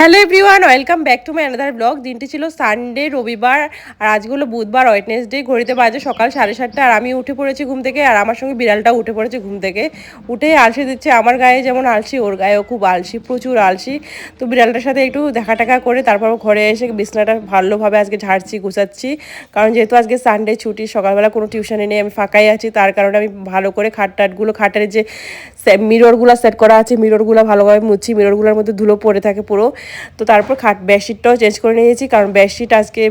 Hello everyone, welcome back to my another blog. দিনটি ছিল Sunday, রবিবার, আর আজগুলো বুধবার, ওয়েডনেসডে। ঘড়িতে বাজে সকাল 7:30, আর আমি উঠে পড়েছি ঘুম থেকে, আর আমার সঙ্গে বিড়ালটাও উঠে পড়েছে ঘুম থেকে। উঠে আলসি দিচ্ছে। আমার গায়ে যেমন আলসি, ওর গায়েও খুব আলসি, প্রচুর আলসি। তো বিড়ালটার সাথে একটু দেখা টাকা করে তারপর ঘরে এসে বিছনাটা ভালোভাবে আজকে ঝাড়ছি, গুছাচ্ছি। কারণ যেহেতু আজকে সানডে ছুটি, সকালবেলা কোনো টিউশনে নেই, আমি ফাঁকাই আছি, তার কারণে আমি ভালো করে খাটের যে মিররগুলো সেট করা আছে, মিররগুলো ভালোভাবে মুছছি। মিররগুলোর মধ্যে ধুলো পড়ে থাকে পুরো। তো তারপর বেডশিটটাও চেঞ্জ করে নিয়েছি, কারণ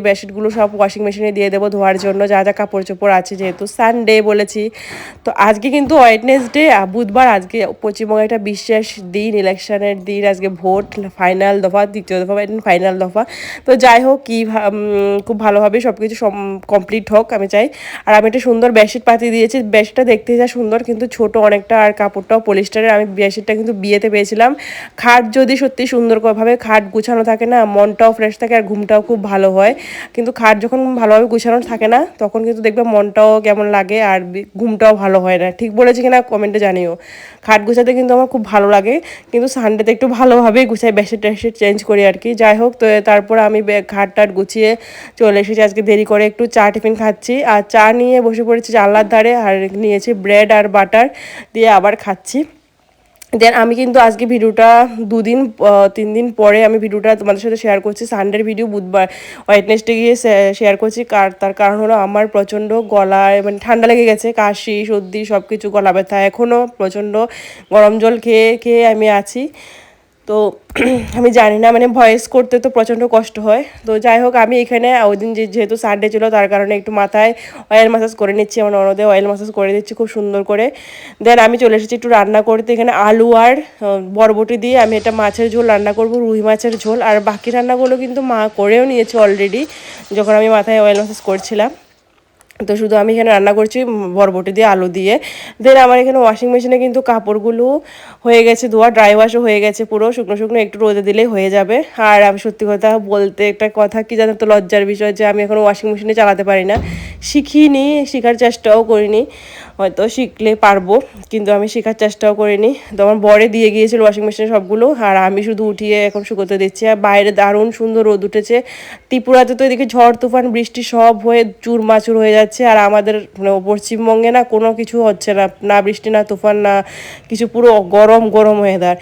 বেডশিটগুলো সব ওয়াশিং মেশিনে দিয়ে দেবো ধোয়ার জন্য, যা যা কাপড় চোপড় আছে, যেহেতু সানডে বলেছি। তো আজকে কিন্তু ওয়েডনেসডে, বুধবার। আজকে পশ্চিমবঙ্গে একটা বিশেষ দিন, ইলেকশনের দিন। আজকে ভোট, ফাইনাল দফা, দ্বিতীয় দফা, ফাইনাল দফা। তো যাই হোক, খুব ভালোভাবে সব কিছু কমপ্লিট হোক আমি চাই। আর আমি একটা সুন্দর বেডশিট পাতিয়ে দিয়েছি। বেডশিটটা দেখতে যা সুন্দর, কিন্তু ছোট অনেকটা, আর কাপড়টাও পলিস্টারের। আমি বেডশিটটা কিন্তু বিয়েতে পেয়েছিলাম। খাট যদি সত্যি সুন্দরভাবে খাট গুছানো থাকে না, মনটাও ফ্রেশ থাকে আর ঘুমটাও খুব ভালো হয়। কিন্তু খাট যখন ভালোভাবে গুছানো থাকে না, তখন কিন্তু দেখবে মনটাও কেমন লাগে আর ঘুমটাও ভালো হয় না। ঠিক বলেছি কিনা কমেন্টে জানিও। খাট গুছাতে কিন্তু আমার খুব ভালো লাগে, কিন্তু সানডেতে একটু ভালোভাবেই গুছাই, বেডশিট টেডশিট চেঞ্জ করি আর কি। যাই হোক, তো তারপর আমি খাট টাট গুছিয়ে চলে এসেছি। আজকে দেরি করে একটু চা টিফিন খাচ্ছি, আর চা নিয়ে বসে পড়েছি জানলার ধারে, আর নিয়েছি ব্রেড আর বাটার দিয়ে আবার খাচ্ছি। দেন আমি কিন্তু আজকে ভিডিওটা 3 দিন পরে আমি ভিডিওটা তোমাদের সাথে শেয়ার করছি। সানডের ভিডিও বুধবার ওয়েডনেসডে গিয়ে শেয়ার করছি। তার কারণ হলো আমার প্রচণ্ড গলায় মানে ঠান্ডা লেগে গেছে, কাশি সর্দি সব কিছু, গলা ব্যথা এখনও প্রচণ্ড। গরম জল খেয়ে খেয়ে আমি আছি। তো আমি জানি না, মানে ভয়েস করতে তো প্রচণ্ড কষ্ট হয়। তো যাই হোক, আমি এখানে ওই দিন যেহেতু সানডে ছিল, তার কারণে একটু মাথায় অয়েল ম্যাসাজ করে নিচ্ছি। আমার ননদে অয়েল ম্যাসাজ করে দিচ্ছি খুব সুন্দর করে। দেন আমি চলে এসেছি একটু রান্না করতে। এখানে আলু আর বরবটি দিয়ে আমি এটা মাছের ঝোল রান্না করব, রুই মাছের ঝোল। আর বাকি রান্নাগুলো কিন্তু মা করেও নিয়েছে অলরেডি, যখন আমি মাথায় অয়েল ম্যাসাজ করছিলাম। তো শুধু আমি এখানে রান্না করছি বরবটি দিয়ে, আলু দিয়ে। দেন আমার এখানে ওয়াশিং মেশিনে কিন্তু কাপড়গুলো হয়ে গেছে ধোয়া, ড্রাই ওয়াশও হয়ে গেছে পুরো শুকনো শুকনো, একটু রোদে দিলেই হয়ে যাবে। আর আমি সত্যি কথা বলতে একটা কথা কি জানো তো, লজ্জার বিষয় যে আমি এখন ওয়াশিং মেশিনে চালাতে পারি না। শিখিনি, শেখার চেষ্টাও করিনি। হয়তো শিখলে পারবো, কিন্তু আমি শেখার চেষ্টাও করিনি। তো আমার বরে দিয়ে গিয়েছিল ওয়াশিং মেশিনে সবগুলো, আর আমি শুধু উঠিয়ে এখন শুকোতে দিচ্ছি। আর বাইরে দারুণ সুন্দর রোদ উঠেছে। ত্রিপুরাতে তো এদিকে ঝড় তুফান বৃষ্টি সব হয়ে চুরমাচুর হয়ে যাচ্ছে, আর আমাদের পশ্চিমবঙ্গে না কোনো কিছু হচ্ছে না, না বৃষ্টি না তুফান না কিছু, পুরো গরম গরম ওয়েদার।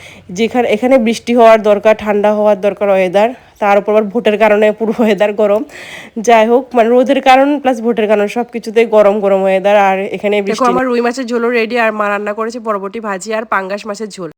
এখানে বৃষ্টি হওয়ার দরকার, ঠান্ডা হওয়ার দরকার ওয়েদার, তার উপর আবার ভোটের কারণে পুরো ওয়েদার গরম। যাই হোক, মানে রোদের কারণ প্লাস ভোটের কারণ সব কিছুতেই গরম গরম ওয়েদার। আর এখানে বৃষ্টি। আমার রুই মাছের ঝোলও রেডি, আর মা রান্না করেছে বরবটি ভাজি আর পাঙ্গাস মাছের ঝোল।